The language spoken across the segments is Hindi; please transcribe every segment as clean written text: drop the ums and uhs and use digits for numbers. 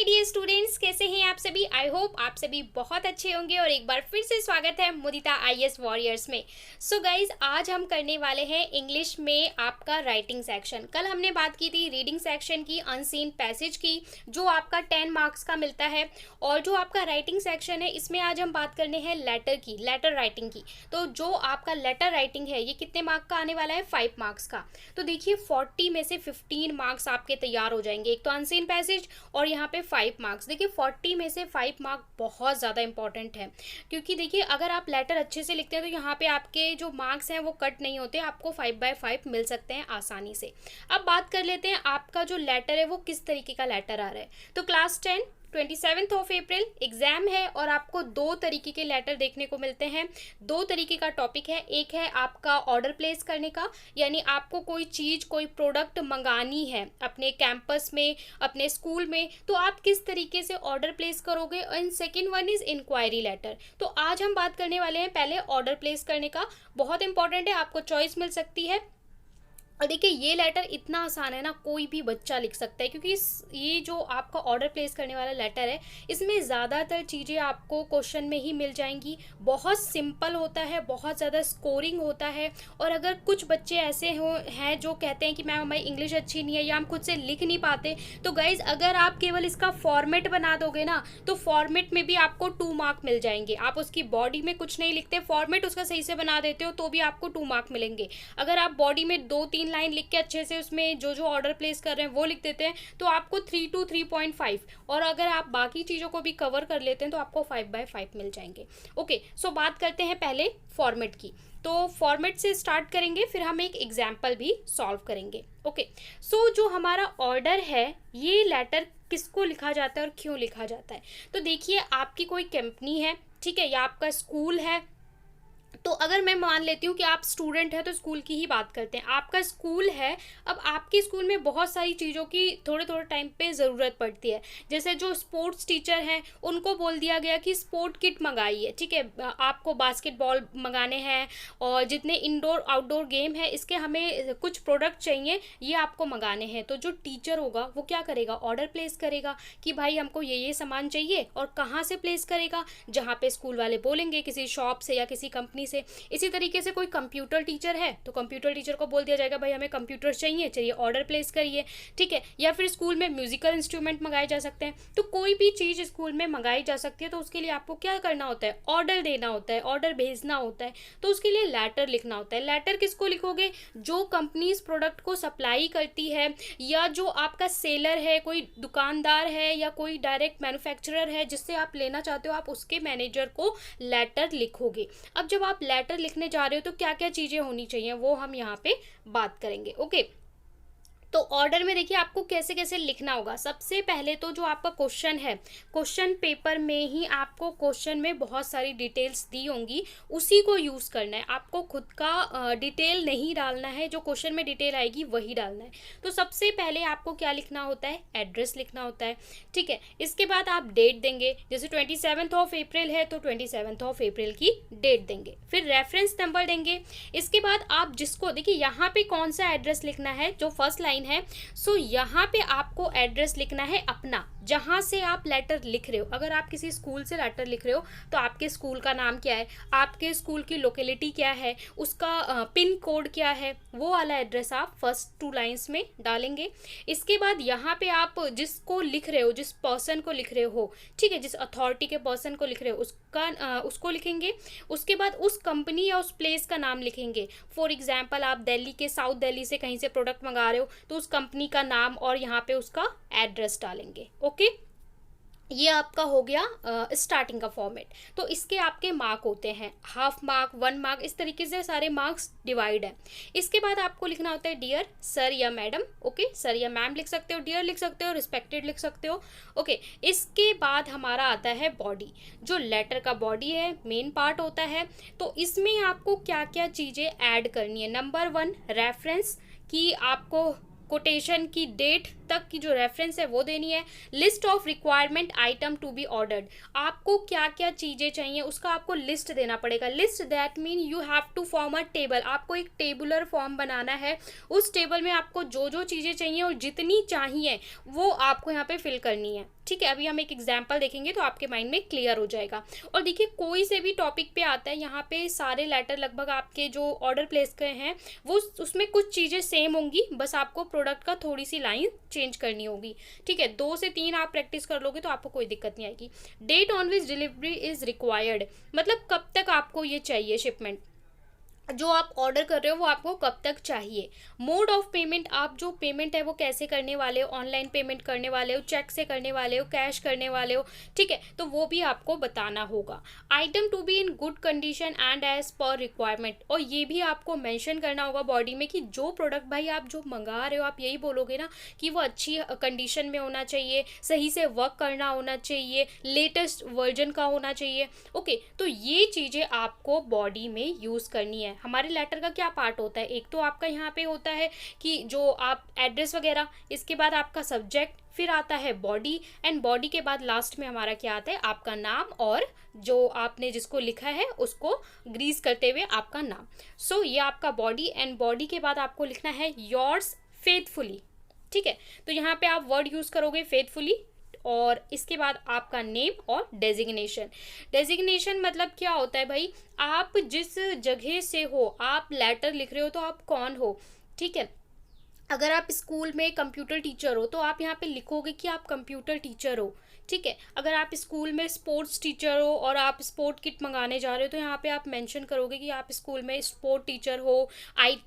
डियर स्टूडेंट्स, कैसे हैं आप सभी। आई होप आप सभी बहुत अच्छे होंगे और एक बार फिर से स्वागत है मुदिता आईएएस वॉरियर्स में। सो गाइज, आज हम करने वाले हैं इंग्लिश में आपका राइटिंग सेक्शन। कल हमने बात की थी रीडिंग सेक्शन की, अनसीन पैसेज की, जो आपका 10 मार्क्स का मिलता है। और जो आपका राइटिंग सेक्शन है, इसमें आज हम बात करने हैं लेटर की, लेटर राइटिंग की। तो जो आपका लेटर राइटिंग है, ये कितने मार्क्स का आने वाला है? 5 मार्क्स का। तो देखिए 40 में से 15 मार्क्स आपके तैयार हो जाएंगे। एक तो अनसीन पैसेज और यहाँ पे 5 मार्क्स। देखिए 40 में से 5 मार्क बहुत ज़्यादा इंपॉर्टेंट है, क्योंकि देखिए अगर आप लेटर अच्छे से लिखते हैं तो यहाँ पे आपके जो मार्क्स हैं वो कट नहीं होते, आपको 5/5 मिल सकते हैं आसानी से। अब बात कर लेते हैं आपका जो लेटर है वो किस तरीके का लेटर आ रहा है। तो क्लास 10 27 अप्रैल एग्जाम है और आपको 2 तरीके के लेटर देखने को मिलते हैं। 2 तरीके का टॉपिक है। एक है आपका ऑर्डर प्लेस करने का, यानी आपको कोई चीज़, कोई प्रोडक्ट मंगानी है अपने कैंपस में, अपने स्कूल में, तो आप किस तरीके से ऑर्डर प्लेस करोगे। And second one is enquiry letter. तो आज हम बात करने वाले हैं पहले ऑर्डर प्लेस करने का। बहुत इंपॉर्टेंट है, आपको चॉइस मिल सकती है। और देखिए ये लेटर इतना आसान है ना, कोई भी बच्चा लिख सकता है, क्योंकि ये जो आपका ऑर्डर प्लेस करने वाला लेटर है, इसमें ज़्यादातर चीज़ें आपको क्वेश्चन में ही मिल जाएंगी। बहुत सिंपल होता है, बहुत ज़्यादा स्कोरिंग होता है। और अगर कुछ बच्चे ऐसे हैं जो कहते हैं कि मैम हमारी इंग्लिश अच्छी नहीं है या हम खुद से लिख नहीं पाते, तो गाइज अगर आप केवल इसका फॉर्मेट बना दोगे ना, तो फॉर्मेट में भी आपको 2 मार्क मिल जाएंगे। आप उसकी बॉडी में कुछ नहीं लिखते, फॉर्मेट उसका सही से बना देते हो तो भी आपको 2 मार्क मिलेंगे। अगर आप बॉडी में 2-3 लाइन लिख के अच्छे से उसमें जो जो ऑर्डर प्लेस कर रहे हैं वो लिख देते हैं तो आपको 3 to 3.5, और अगर आप बाकी चीज़ों को भी कवर कर लेते हैं तो आपको 5/5 मिल जाएंगे। ओके, सो बात करते हैं पहले फॉर्मेट की। तो फॉर्मेट से स्टार्ट करेंगे, फिर हम एक एग्जाम्पल भी सॉल्व करेंगे। ओके, सो जो हमारा ऑर्डर है, ये लेटर किसको लिखा जाता है और क्यों लिखा जाता है। तो देखिए आपकी कोई कंपनी है, ठीक है, या आपका स्कूल है। तो अगर मैं मान लेती हूँ कि आप स्टूडेंट हैं तो स्कूल की ही बात करते हैं। आपका स्कूल है, अब आपके स्कूल में बहुत सारी चीज़ों की थोड़े थोड़े टाइम पे ज़रूरत पड़ती है। जैसे जो स्पोर्ट्स टीचर हैं उनको बोल दिया गया कि स्पोर्ट किट मंगाइए, ठीक है, आपको बास्केटबॉल मंगाने हैं और जितने इंडोर आउटडोर गेम है इसके हमें कुछ प्रोडक्ट चाहिए, ये आपको मंगाने हैं। तो जो टीचर होगा वो क्या करेगा, ऑर्डर प्लेस करेगा कि भाई हमको ये सामान चाहिए। और कहाँ से प्लेस करेगा, जहाँ पे स्कूल वाले बोलेंगे, किसी शॉप से या किसी कंपनी से। इसी तरीके से कोई कंप्यूटर टीचर है तो कंप्यूटर टीचर को बोल दिया जाएगा भाई हमें कंप्यूटर चाहिए, चलिए ऑर्डर प्लेस करिए, ठीक है। या फिर स्कूल में म्यूजिकल इंस्ट्रूमेंट मंगाए जा सकते हैं। तो कोई भी चीज़ स्कूल में मंगाई जा सकती है, तो उसके लिए आपको क्या करना होता है, ऑर्डर देना होता है, ऑर्डर भेजना होता है। तो उसके लिए लेटर लिखना होता है। लेटर किसको लिखोगे, जो कंपनी इस प्रोडक्ट को सप्लाई करती है, या जो आपका सेलर है, कोई दुकानदार है, या कोई डायरेक्ट मैन्युफैक्चरर है जिससे आप लेना चाहते हो, आप उसके मैनेजर को लेटर लिखोगे। अब जब आप लेटर लिखने जा रहे हो तो क्या क्या चीज़ें होनी चाहिए वो हम यहाँ पे बात करेंगे। ओके, तो ऑर्डर में देखिए आपको कैसे कैसे लिखना होगा। सबसे पहले तो जो आपका क्वेश्चन है, क्वेश्चन पेपर में ही आपको क्वेश्चन में बहुत सारी डिटेल्स दी होंगी, उसी को यूज़ करना है। आपको खुद का डिटेल नहीं डालना है, जो क्वेश्चन में डिटेल आएगी वही डालना है। तो सबसे पहले आपको क्या लिखना होता है, एड्रेस लिखना होता है, ठीक है। इसके बाद आप डेट देंगे, जैसे 27 अप्रैल है तो 27 अप्रैल की डेट देंगे। फिर रेफरेंस नंबर देंगे। इसके बाद आप जिसको, देखिए यहाँ पे कौन सा एड्रेस लिखना है, जो फर्स्ट लाइन है, सो यहाँ पे आपको एड्रेस लिखना है अपना, जहाँ से आप लेटर लिख रहे हो। अगर आप किसी स्कूल से लेटर लिख रहे हो तो आपके स्कूल का नाम क्या है, आपके स्कूल की लोकेलिटी क्या है, उसका पिन कोड क्या है, वो वाला एड्रेस आप फर्स्ट 2 लाइन्स में डालेंगे। इसके बाद यहाँ पे आप जिसको लिख रहे हो, जिस पर्सन को लिख रहे हो, ठीक है, जिस अथॉरिटी के पर्सन को लिख रहे हो उसको लिखेंगे। उसके बाद उस कंपनी या उस प्लेस का नाम लिखेंगे। फॉर एग्जाम्पल आप दिल्ली के, साउथ दिल्ली से कहीं से प्रोडक्ट मंगा रहे हो तो उस कंपनी का नाम और यहाँ पे उसका एड्रेस डालेंगे। ओके, ये आपका हो गया स्टार्टिंग का फॉर्मेट। तो इसके आपके मार्क होते हैं, हाफ मार्क, 1 मार्क, इस तरीके से सारे मार्क्स डिवाइड है। इसके बाद आपको लिखना होता है डियर सर या मैडम। ओके, सर या मैम लिख सकते हो, डियर लिख सकते हो, रिस्पेक्टेड लिख सकते हो। ओके, इसके बाद हमारा आता है बॉडी। जो लेटर का बॉडी है, मेन पार्ट होता है। तो इसमें आपको क्या क्या चीज़ें ऐड करनी है। नंबर 1 रेफरेंस, कि आपको कोटेशन की डेट तक की जो रेफरेंस है वो देनी है। List of requirement item to be ordered, आपको क्या क्या चीज़ें चाहिए उसका आपको लिस्ट देना पड़ेगा। List that mean you have to form a table, आपको एक टेबुलर फॉर्म बनाना है। उस टेबल में आपको जो जो चीज़ें चाहिए और जितनी चाहिए वो आपको यहाँ पे फिल करनी है। ठीक है, अभी हम एक एग्जाम्पल देखेंगे तो आपके माइंड में क्लियर हो जाएगा। और देखिए कोई से भी टॉपिक पे आता है, यहाँ पे सारे लेटर लगभग आपके जो ऑर्डर प्लेस गए हैं वो उसमें कुछ चीज़ें सेम होंगी, बस आपको प्रोडक्ट का थोड़ी सी लाइन चेंज करनी होगी। ठीक है, 2 से 3 आप प्रैक्टिस कर लोगे तो आपको कोई दिक्कत नहीं आएगी। Date on which delivery is required, मतलब कब तक आपको ये चाहिए शिपमेंट, जो आप ऑर्डर कर रहे हो वो आपको कब तक चाहिए। मोड ऑफ पेमेंट, आप जो पेमेंट है वो कैसे करने वाले हो, ऑनलाइन पेमेंट करने वाले हो, चेक से करने वाले हो, कैश करने वाले हो, ठीक है, तो वो भी आपको बताना होगा। Item to be in good condition and as per requirement, और ये भी आपको मेंशन करना होगा बॉडी में कि जो प्रोडक्ट भाई आप जो मंगा रहे हो आप यही बोलोगे ना कि वो अच्छी कंडीशन में होना चाहिए, सही से वर्क करना होना चाहिए, लेटेस्ट वर्जन का होना चाहिए। ओके, तो ये चीज़ें आपको बॉडी में यूज़ करनी है। हमारे लेटर का क्या पार्ट होता है, एक तो आपका यहाँ पे होता है कि जो आप एड्रेस वगैरह, इसके बाद आपका सब्जेक्ट, फिर आता है बॉडी, एंड बॉडी के बाद लास्ट में हमारा क्या आता है, आपका नाम और जो आपने जिसको लिखा है उसको ग्रीस करते हुए आपका नाम। सो ये आपका बॉडी, एंड बॉडी के बाद आपको लिखना है योर्स फेथफुली। ठीक है, तो यहाँ पे आप वर्ड यूज़ करोगे फेथफुली, और इसके बाद आपका नेम और डेजिग्नेशन। डेजिग्नेशन मतलब क्या होता है भाई, आप जिस जगह से हो, आप लेटर लिख रहे हो तो आप कौन हो। ठीक है, अगर आप स्कूल में कंप्यूटर टीचर हो तो आप यहाँ पे लिखोगे कि आप कंप्यूटर टीचर हो। ठीक है, अगर आप स्कूल में स्पोर्ट्स टीचर हो और आप स्पोर्ट किट मंगाने जा रहे हो तो यहाँ पे आप मेंशन करोगे कि आप स्कूल में स्पोर्ट टीचर हो,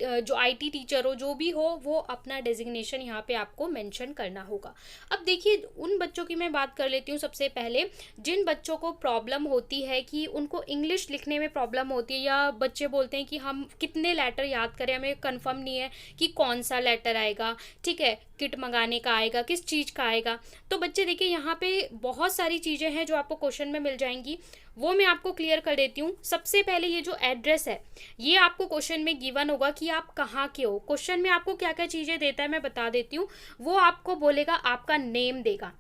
जो आईटी टीचर हो, जो भी हो वो अपना डेजिग्नेशन यहाँ पे आपको मेंशन करना होगा। अब देखिए उन बच्चों की मैं बात कर लेती हूँ सबसे पहले, जिन बच्चों को प्रॉब्लम होती है कि उनको इंग्लिश लिखने में प्रॉब्लम होती है, या बच्चे बोलते हैं कि हम कितने लेटर याद करें, हमें कंफर्म नहीं है कि कौन सा लेटर आएगा, ठीक है, किट मंगाने का आएगा, किस चीज़ का आएगा। तो बच्चे देखिए यहाँ पे बहुत सारी चीज़ें हैं जो आपको क्वेश्चन में मिल जाएंगी, वो मैं आपको क्लियर कर देती हूँ। सबसे पहले ये जो एड्रेस है ये आपको क्वेश्चन में गिवन होगा कि आप कहाँ के हो। क्वेश्चन में आपको क्या क्या चीज़ें देता है मैं बता देती हूँ। वो आपको बोलेगा, आपका नेम देगा,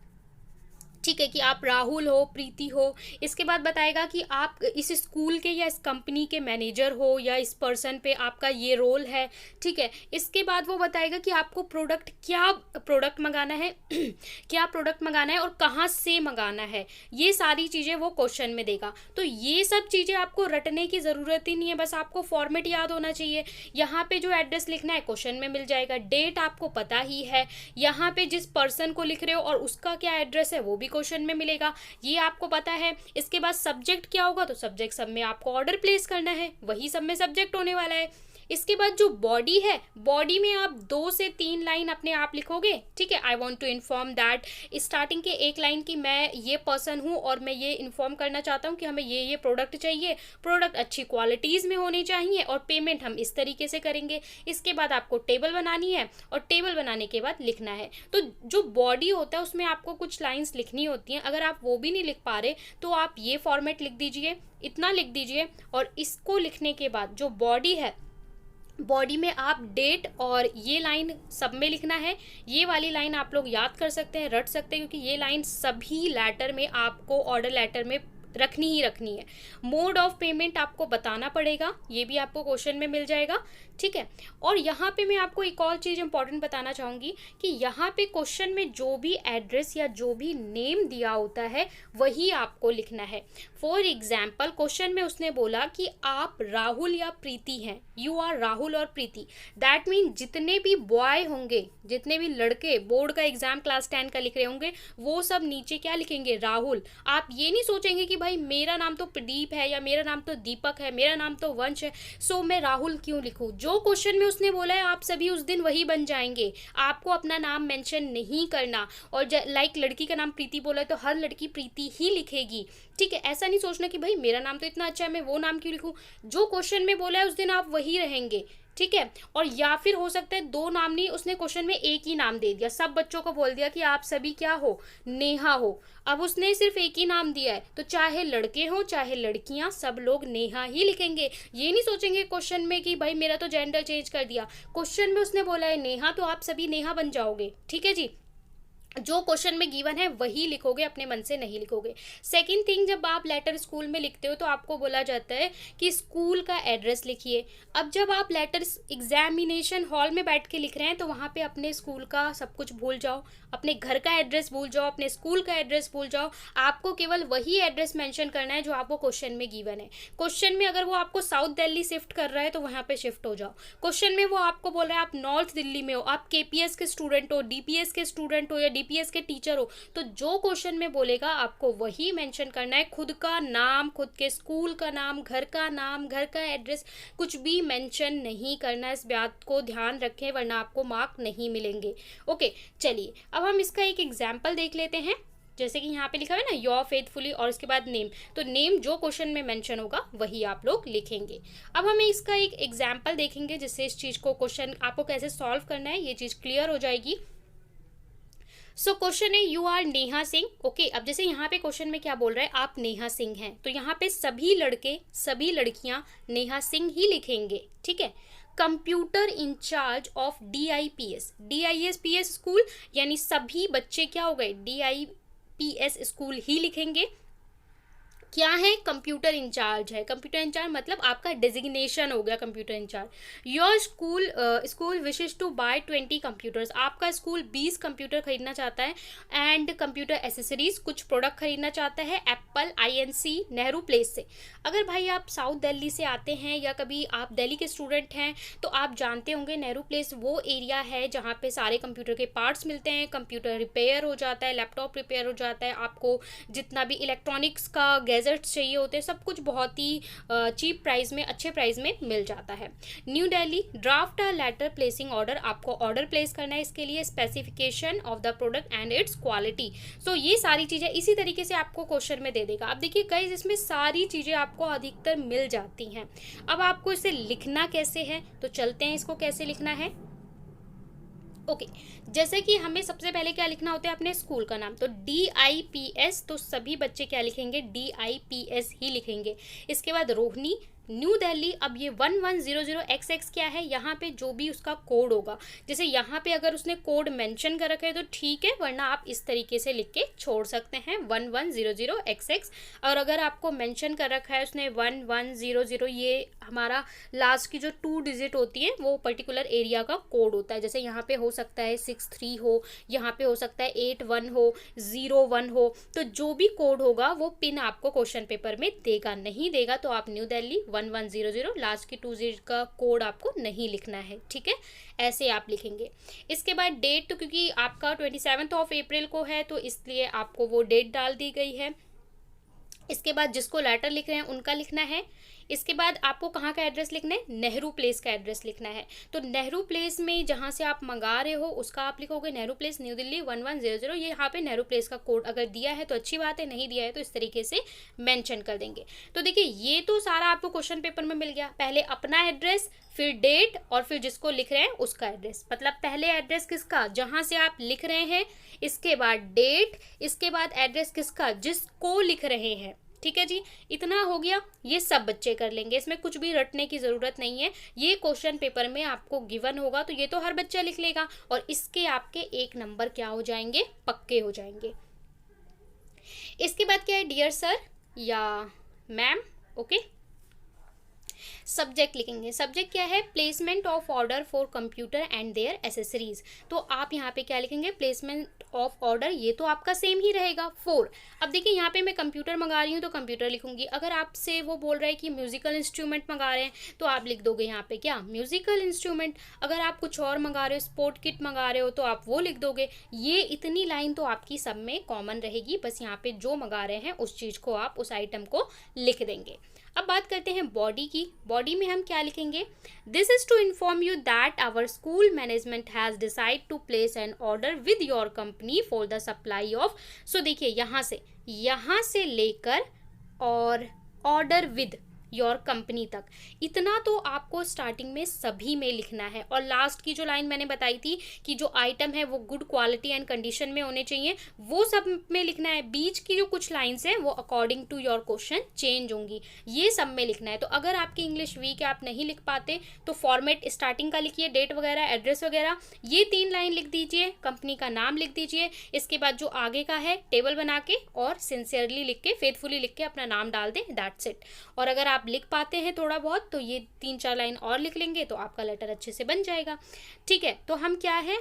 ठीक है, कि आप राहुल हो, प्रीति हो। इसके बाद बताएगा कि आप इस स्कूल के या इस कंपनी के मैनेजर हो, या इस पर्सन पे आपका ये रोल है। ठीक है, इसके बाद वो बताएगा कि आपको क्या प्रोडक्ट मंगाना है क्या प्रोडक्ट मंगाना है और कहाँ से मंगाना है। ये सारी चीज़ें वो क्वेश्चन में देगा। तो ये सब चीज़ें आपको रटने की ज़रूरत ही नहीं है, बस आपको फॉर्मेट याद होना चाहिए। यहाँ पे जो एड्रेस लिखना है क्वेश्चन में मिल जाएगा, डेट आपको पता ही है, यहाँ पे जिस पर्सन को लिख रहे हो और उसका क्या एड्रेस है वो भी क्वेश्चन में मिलेगा, ये आपको पता है। इसके बाद सब्जेक्ट क्या होगा, तो सब्जेक्ट सब में आपको ऑर्डर प्लेस करना है, वही सब में सब्जेक्ट होने वाला है। इसके बाद जो बॉडी है, बॉडी में आप 2 से 3 लाइन अपने आप लिखोगे। ठीक है, I want to inform that, starting के 1 लाइन की मैं ये पर्सन हूँ और मैं ये इन्फॉर्म करना चाहता हूँ कि हमें ये प्रोडक्ट चाहिए, प्रोडक्ट अच्छी क्वालिटीज़ में होनी चाहिए और पेमेंट हम इस तरीके से करेंगे। इसके बाद आपको टेबल बनानी है और टेबल बनाने के बाद लिखना है। तो जो बॉडी होता है उसमें आपको कुछ लाइन्स लिखनी होती हैं, अगर आप वो भी नहीं लिख पा रहे तो आप ये फॉर्मेट लिख दीजिए, इतना लिख दीजिए। और इसको लिखने के बाद जो बॉडी है, बॉडी में आप डेट और ये लाइन सब में लिखना है। ये वाली लाइन आप लोग याद कर सकते हैं, रट सकते हैं, क्योंकि ये लाइन सभी लेटर में आपको ऑर्डर लेटर में रखनी ही रखनी है। मोड ऑफ पेमेंट आपको बताना पड़ेगा, ये भी आपको क्वेश्चन में मिल जाएगा। ठीक है, और यहाँ पे मैं आपको एक और चीज़ इंपॉर्टेंट बताना चाहूँगी कि यहाँ पे क्वेश्चन में जो भी एड्रेस या जो भी नेम दिया होता है वही आपको लिखना है। फॉर एग्जाम्पल क्वेश्चन में उसने बोला कि आप राहुल या प्रीति हैं, यू आर राहुल और प्रीति। दैट मीन जितने भी बॉय होंगे, जितने भी लड़के बोर्ड का एग्जाम क्लास 10 का लिख रहे होंगे वो सब नीचे क्या लिखेंगे, राहुल। आप ये नहीं सोचेंगे कि भाई मेरा नाम तो प्रदीप है या मेरा नाम तो दीपक है, मेरा नाम तो वंश है, सो मैं राहुल क्यों लिखूं। जो क्वेश्चन में उसने बोला है आप सभी उस दिन वही बन जाएंगे, आपको अपना नाम मेंशन नहीं करना। और लाइक लड़की का नाम प्रीति बोला है तो हर लड़की प्रीति ही लिखेगी। ठीक है, ऐसा नहीं सोचना कि भाई मेरा नाम तो इतना अच्छा है मैं वो नाम क्यों लिखूं। जो क्वेश्चन में बोला है उस दिन आप वही रहेंगे। ठीक है, और या फिर हो सकता है 2 नाम नहीं, उसने क्वेश्चन में एक ही नाम दे दिया, सब बच्चों को बोल दिया कि आप सभी क्या हो, नेहा हो। अब उसने सिर्फ एक ही नाम दिया है तो चाहे लड़के हो चाहे लड़कियां सब लोग नेहा ही लिखेंगे। ये नहीं सोचेंगे क्वेश्चन में कि भाई मेरा तो जेंडर चेंज कर दिया, क्वेश्चन में उसने बोला है नेहा तो आप सभी नेहा बन जाओगे। ठीक है जी। जो क्वेश्चन में गिवन है वही लिखोगे, अपने मन से नहीं लिखोगे। सेकंड थिंग, जब आप लेटर स्कूल में लिखते हो तो आपको बोला जाता है कि स्कूल का एड्रेस लिखिए। अब जब आप लेटर एग्जामिनेशन हॉल में बैठ के लिख रहे हैं तो वहाँ पे अपने स्कूल का सब कुछ भूल जाओ, अपने घर का एड्रेस भूल जाओ, अपने स्कूल का एड्रेस भूल जाओ। आपको केवल वही एड्रेस मेंशन करना है जो आपको क्वेश्चन में गिवन है। क्वेश्चन में अगर वो आपको साउथ दिल्ली शिफ्ट कर रहा है तो वहाँ पे शिफ्ट हो जाओ। क्वेश्चन में वो आपको बोल रहा है आप नॉर्थ दिल्ली में हो, आप केपीएस के स्टूडेंट हो, डीपीएस के स्टूडेंट हो या डीपीएस के टीचर हो, तो जो क्वेश्चन में बोलेगा आपको वही मेंशन करना है। खुद का नाम, खुद के स्कूल का नाम, घर का नाम, घर का एड्रेस कुछ भी मेंशन नहीं करना है। इस बात को ध्यान रखें वरना आपको मार्क नहीं मिलेंगे। ओके, चलिए अब हम इसका एक एग्जाम्पल देख लेते हैं। जैसे कि यहाँ पे लिखा है ना योर फेथफुली और उसके बाद नेम, तो नेम जो क्वेश्चन में मेंशन होगा वही आप लोग लिखेंगे। अब हमें इसका एक एग्जाम्पल देखेंगे जिससे इस चीज़ को, क्वेश्चन आपको कैसे सॉल्व करना है ये चीज़ क्लियर हो जाएगी। सो क्वेश्चन है you are Neha Singh. Okay, अब जैसे यहाँ पे क्वेश्चन में क्या बोल रहा है, आप नेहा सिंह हैं, तो यहाँ पे सभी लड़के सभी लड़कियाँ नेहा सिंह ही लिखेंगे। ठीक है। Computer in charge of DIPS, DISPS school, यानी सभी बच्चे क्या हो गए, DIPS स्कूल ही लिखेंगे। क्या है, कंप्यूटर इंचार्ज है। कंप्यूटर इंचार्ज मतलब आपका डेजिग्नेशन हो गया computer in charge. Your school wishes to buy 20 computers, आपका स्कूल 20 कंप्यूटर खरीदना चाहता है। एंड कंप्यूटर एसेसरीज, कुछ प्रोडक्ट खरीदना चाहता है एप्पल INC नेहरू प्लेस से। अगर भाई आप साउथ दिल्ली से आते हैं या कभी आप दिल्ली के स्टूडेंट हैं तो आप जानते होंगे नेहरू प्लेस वो एरिया है जहाँ पे सारे कंप्यूटर के पार्ट्स मिलते हैं, कंप्यूटर रिपेयर हो जाता है, लैपटॉप रिपेयर हो जाता है, आपको जितना भी इलेक्ट्रॉनिक्स का गैजेट्स चाहिए होते हैं सब कुछ बहुत ही चीप प्राइस में, अच्छे प्राइस में मिल जाता है। New Delhi, draft a letter placing order, आपको ऑर्डर प्लेस करना है, इसके लिए specification of the product and its quality. So ये सारी चीज़ें इसी तरीके से आपको क्वेश्चन में दे देगा। अब देखिए गाइस, इसमें सारी चीज़ें आपको अधिकतर मिल जाती हैं। अब आपको इसे लिखना कैसे है, तो चलते हैं इसको कैसे लिखना है। ओके, जैसे कि हमें सबसे पहले क्या लिखना होता है, अपने स्कूल का नाम, तो DIPS, तो सभी बच्चे क्या लिखेंगे, DIPS ही लिखेंगे। इसके बाद रोहिणी, न्यू दिल्ली। अब ये 1100XX क्या है, यहाँ पे जो भी उसका कोड होगा, जैसे यहाँ पे अगर उसने कोड मेंशन कर रखा है तो ठीक है, वरना आप इस तरीके से लिख के छोड़ सकते हैं 1100XX। और अगर आपको मेंशन कर रखा है उसने 1100, ये हमारा लास्ट की जो 2 डिजिट होती है वो पर्टिकुलर एरिया का कोड होता है। जैसे यहाँ पे हो सकता है 63 हो, यहाँ पे हो सकता है 81 हो, 01 हो, तो जो भी कोड होगा वो पिन आपको क्वेश्चन पेपर में देगा। नहीं देगा तो आप न्यू दिल्ली 1100 लास्ट की 2 डिजिट का कोड आपको नहीं लिखना है। ठीक है, ऐसे आप लिखेंगे। इसके बाद डेट, तो क्योंकि आपका 27 अप्रैल को है तो इसलिए आपको वो डेट डाल दी गई है। इसके बाद जिसको लेटर लिख रहे हैं उनका लिखना है। इसके बाद आपको कहाँ का एड्रेस लिखना है, नेहरू प्लेस का एड्रेस लिखना है। तो नेहरू प्लेस में जहाँ से आप मंगा रहे हो उसका आप लिखोगे नेहरू प्लेस, न्यू दिल्ली 1100। ये यहाँ पे नेहरू प्लेस का कोड अगर दिया है तो अच्छी बात है, नहीं दिया है तो इस तरीके से मेंशन कर देंगे। तो देखिए ये तो सारा आपको क्वेश्चन पेपर में मिल गया। पहले अपना एड्रेस, फिर डेट, और फिर जिसको लिख रहे हैं उसका एड्रेस। मतलब पहले एड्रेस किसका, जहाँ से आप लिख रहे हैं, इसके बाद डेट, इसके बाद एड्रेस किसका, जिसको लिख रहे हैं। ठीक है जी, इतना हो गया। ये सब बच्चे कर लेंगे, इसमें कुछ भी रटने की ज़रूरत नहीं है। ये क्वेश्चन पेपर में आपको गिवन होगा तो ये तो हर बच्चा लिख लेगा और इसके आपके 1 नंबर क्या हो जाएंगे, पक्के हो जाएंगे। इसके बाद क्या है, डियर सर या मैम। ओके, सब्जेक्ट लिखेंगे। सब्जेक्ट क्या है, placement of order for computer and their accessories. तो आप यहाँ पे क्या लिखेंगे, प्लेसमेंट ऑफ ऑर्डर, ये तो आपका सेम ही रहेगा 4। अब देखिए यहाँ पे मैं कंप्यूटर मंगा रही हूँ तो कंप्यूटर लिखूंगी। अगर आपसे वो बोल रहा है कि म्यूजिकल इंस्ट्रूमेंट मंगा रहे हैं तो आप लिख दोगे यहाँ पे क्या, म्यूजिकल इंस्ट्रूमेंट। अगर आप कुछ और मंगा रहे हो, स्पोर्ट किट मंगा रहे हो, तो आप वो लिख दोगे। ये इतनी लाइन तो आपकी सब में कॉमन रहेगी, बस यहाँ पे जो मंगा रहे हैं उस चीज़ को आप, उस आइटम को लिख देंगे। अब बात करते हैं बॉडी की। बॉडी में हम क्या लिखेंगे, this is to inform you that our school management has decide to place an order with your company for the supply of. So देखिए यहाँ से लेकर और ऑर्डर विद, योर कंपनी तक। इतना तो आपको स्टार्टिंग में सभी में लिखना है। और लास्ट की जो लाइन मैंने बताई थी कि जो आइटम है वो गुड क्वालिटी एंड कंडीशन में होने चाहिए, वो सब में लिखना है। बीच की जो कुछ लाइन्स हैं वो according to your question change होंगी, ये सब में लिखना है। तो अगर आपकी इंग्लिश वीक है, आप नहीं लिख पाते, तो फॉर्मेट स्टार्टिंग का लिखिए, डेट वगैरह, एड्रेस वगैरह, ये 3 लाइन लिख दीजिए, कंपनी का नाम लिख दीजिए। इसके बाद जो आगे का है टेबल बना के और सिंसियरली लिख के, फेथफुली लिख के अपना नाम डाल दें, दैट्स इट। और अगर आप लिख पाते हैं थोड़ा बहुत तो ये 3-4 लाइन और लिख लेंगे तो आपका लेटर अच्छे से बन जाएगा। ठीक है, तो हम क्या है,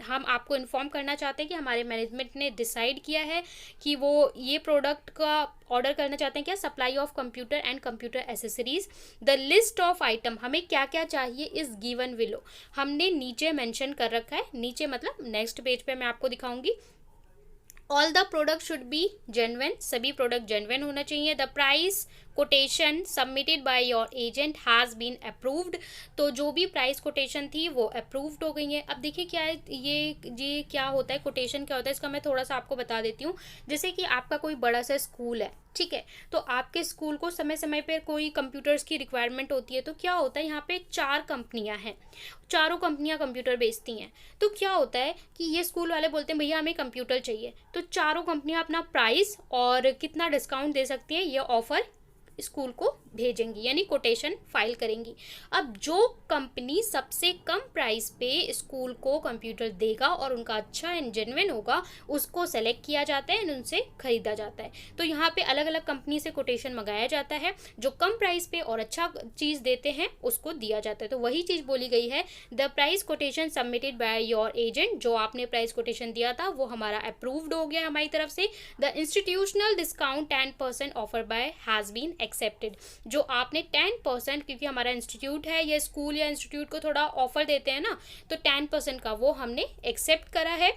हम आपको इन्फॉर्म करना चाहते हैं कि हमारे मैनेजमेंट ने डिसाइड किया है कि वो ये प्रोडक्ट का ऑर्डर करना चाहते हैं। क्या? Supply of computer and computer accessories. The list of item, हमें क्या क्या चाहिए इस गिवन बिलो, हमने नीचे मेंशन कर रखा है। नीचे मतलब नेक्स्ट पेज पे मैं आपको दिखाऊंगी। All the product should be genuine, सभी प्रोडक्ट जेन्युइन होना चाहिए। The price quotation submitted by your agent has been approved, तो जो भी प्राइस कोटेशन थी वो अप्रूव्ड हो गई है। अब देखिए क्या है, ये क्या होता है, कोटेशन क्या होता है, इसका मैं थोड़ा सा आपको बता देती हूँ। जैसे कि आपका कोई बड़ा सा स्कूल है, ठीक है, तो आपके स्कूल को समय समय पर कोई कंप्यूटर्स की रिक्वायरमेंट होती है, तो क्या होता है, यहाँ पे 4 कंपनियाँ हैं, चारों कंपनियां कंप्यूटर बेचती हैं। तो क्या होता है कि ये स्कूल वाले बोलते हैं भैया हमें कंप्यूटर चाहिए, तो चारों कंपनियां अपना प्राइस और कितना डिस्काउंट दे सकती हैं ये ऑफर स्कूल को भेजेंगी, यानी कोटेशन फाइल करेंगी। अब जो कंपनी सबसे कम प्राइस पे स्कूल को कंप्यूटर देगा और उनका अच्छा एंड जेन्युइन होगा, उसको सेलेक्ट किया जाता है एंड उनसे खरीदा जाता है। तो यहाँ पे अलग अलग कंपनी से कोटेशन मंगाया जाता है, जो कम प्राइस पे और अच्छा चीज़ देते हैं उसको दिया जाता है। तो वही चीज़ बोली गई है, the price quotation submitted by your agent, जो आपने प्राइस कोटेशन दिया था वो हमारा अप्रूव्ड हो गया हमारी तरफ से। The institutional discount 10% offer by has been accepted, जो आपने 10%, क्योंकि हमारा इंस्टीट्यूट है, या स्कूल या इंस्टीट्यूट को थोड़ा ऑफर देते हैं ना, तो 10% का वो हमने एक्सेप्ट करा है।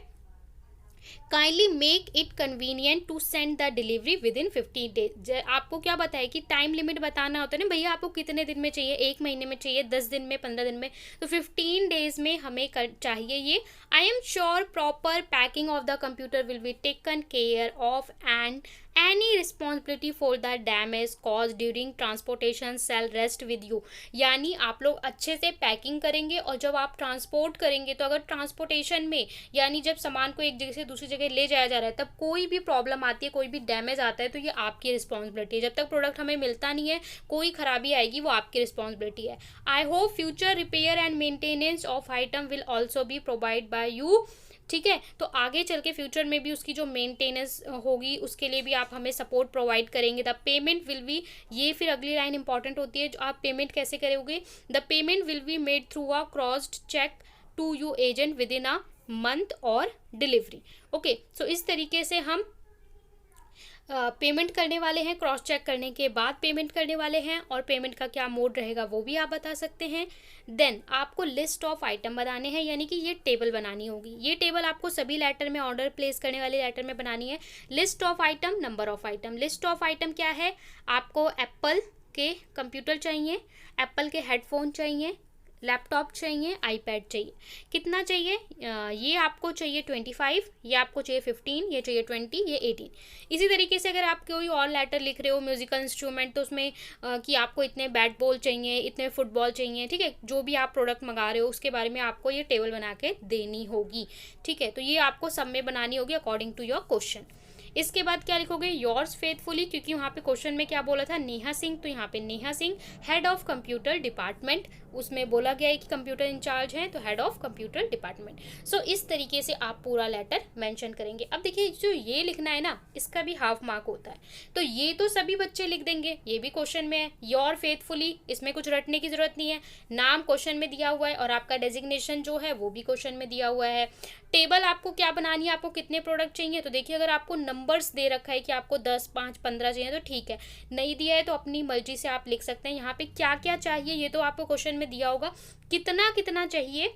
Kindly make it convenient to send the delivery within 15 days. आपको क्या बताया कि टाइम लिमिट बताना होता है ना भैया, आपको कितने दिन में चाहिए, 1 महीने में चाहिए, 10 दिन में, 15 दिन में, तो 15 डेज में हमें चाहिए ये। I am sure proper packing of the computer will be taken care of and any responsibility for the damage cause during transportation shall rest with you, यानी आप लोग अच्छे से पैकिंग करेंगे और जब आप ट्रांसपोर्ट करेंगे, तो अगर ट्रांसपोर्टेशन में, यानी जब सामान को एक जगह से दूसरी जगह ले जाया जा रहा है, तब कोई भी प्रॉब्लम आती है, कोई भी डैमेज आता है, तो ये आपकी रिस्पॉन्सिबिलिटी है। जब तक प्रोडक्ट हमें मिलता नहीं है, कोई खराबी आएगी, वो आपकी रिस्पॉन्सिबिलिटी है। I hope future repair and maintenance of item will also be provide by you. ठीक है, तो आगे चल के फ्यूचर में भी उसकी जो मेंटेनेंस होगी उसके लिए भी आप हमें सपोर्ट प्रोवाइड करेंगे। द पेमेंट विल बी, ये फिर अगली लाइन इंपॉर्टेंट होती है, जो आप पेमेंट कैसे करोगे। The payment will be made through a crossed cheque to you agent within a month और डिलीवरी। ओके, सो इस तरीके से हम पेमेंट करने वाले हैं, क्रॉस चेक करने के बाद पेमेंट करने वाले हैं, और पेमेंट का क्या मोड रहेगा वो भी आप बता सकते हैं। देन आपको लिस्ट ऑफ आइटम बनाने हैं, यानी कि ये टेबल बनानी होगी। ये टेबल आपको सभी लेटर में, ऑर्डर प्लेस करने वाले लेटर में बनानी है। List of item, number of item. List of item क्या है, आपको एप्पल के कंप्यूटर चाहिए, एप्पल के हेडफोन चाहिए, लैपटॉप चाहिए, आईपैड चाहिए। कितना चाहिए, ये आपको चाहिए 25, ये आपको चाहिए 15, ये चाहिए 20, ये 18। इसी तरीके से अगर आप कोई और लेटर लिख रहे हो म्यूजिकल इंस्ट्रूमेंट, तो उसमें कि आपको इतने बैट बॉल चाहिए, इतने फुटबॉल चाहिए, ठीक है, जो भी आप प्रोडक्ट मंगा रहे हो उसके बारे में आपको ये टेबल बना के देनी होगी। ठीक है, तो ये आपको सब में बनानी होगी अकॉर्डिंग टू योर क्वेश्चन। इसके बाद क्या लिखोगे, योर्स फेथफुली, क्योंकि वहाँ पे क्वेश्चन में क्या बोला था, नेहा सिंह, तो यहाँ पे Neha Singh, head of computer department, उसमें बोला गया है कि कंप्यूटर इंचार्ज हैं, तो हेड ऑफ कंप्यूटर डिपार्टमेंट। सो इस तरीके से आप पूरा लेटर मेंशन करेंगे। अब देखिए जो ये लिखना है ना, इसका भी हाफ मार्क होता है, तो ये तो सभी बच्चे लिख देंगे, ये भी क्वेश्चन में है। योर फेथफुली, इसमें कुछ रटने की जरूरत नहीं है, नाम क्वेश्चन में दिया हुआ है और आपका डेजिग्नेशन जो है वो भी क्वेश्चन में दिया हुआ है। टेबल आपको क्या बनानी है, आपको कितने प्रोडक्ट चाहिए, तो देखिए अगर आपको नंबर्स दे रखा है कि आपको 10, 5, 15 चाहिए तो ठीक है, नहीं दिया है तो अपनी मर्जी से आप लिख सकते हैं। यहाँ पे क्या क्या चाहिए ये तो आपको क्वेश्चन में दिया होगा, कितना कितना चाहिए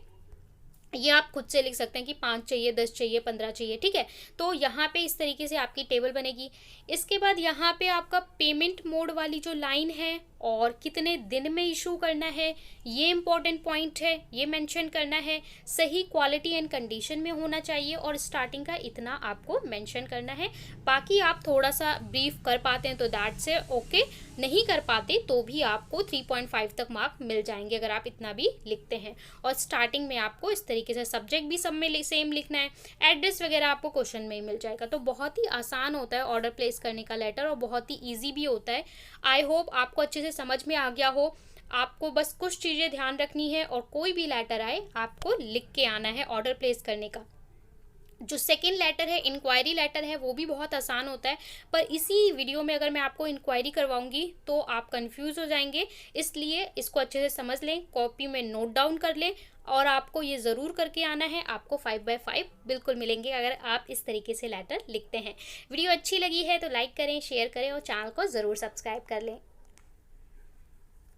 ये आप खुद से लिख सकते हैं कि 5 चाहिए, 10 चाहिए, 15 चाहिए। ठीक है, तो यहाँ पे इस तरीके से आपकी टेबल बनेगी। इसके बाद यहाँ पे आपका पेमेंट मोड वाली जो लाइन है और कितने दिन में इशू करना है, ये इम्पोर्टेंट पॉइंट है, ये मेंशन करना है। सही क्वालिटी एंड कंडीशन में होना चाहिए और स्टार्टिंग का इतना आपको मेंशन करना है। बाकी आप थोड़ा सा ब्रीफ कर पाते हैं तो दैट से ओके, नहीं कर पाते तो भी आपको 3.5 तक मार्क मिल जाएंगे अगर आप इतना भी लिखते हैं। और स्टार्टिंग में आपको इस तरीके से सब्जेक्ट भी सब में सेम लिखना है, एड्रेस वगैरह आपको क्वेश्चन में ही मिल जाएगा। तो बहुत ही आसान होता है ऑर्डर प्लेस करने का लेटर और बहुत ही ईजी भी होता है। आई होप आपको अच्छे से समझ में आ गया हो। आपको बस कुछ चीज़ें ध्यान रखनी है और कोई भी लेटर आए आपको लिख के आना है ऑर्डर प्लेस करने का। जो सेकेंड लेटर है, इंक्वायरी लेटर है, वो भी बहुत आसान होता है, पर इसी वीडियो में अगर मैं आपको इंक्वायरी करवाऊंगी तो आप कंफ्यूज हो जाएंगे। इसलिए इसको अच्छे से समझ लें, कॉपी में नोट डाउन कर लें और आपको ये ज़रूर करके आना है। आपको 5/5 बिल्कुल मिलेंगे अगर आप इस तरीके से लेटर लिखते हैं। वीडियो अच्छी लगी है तो लाइक करें, शेयर करें और चैनल को ज़रूर सब्सक्राइब कर लें।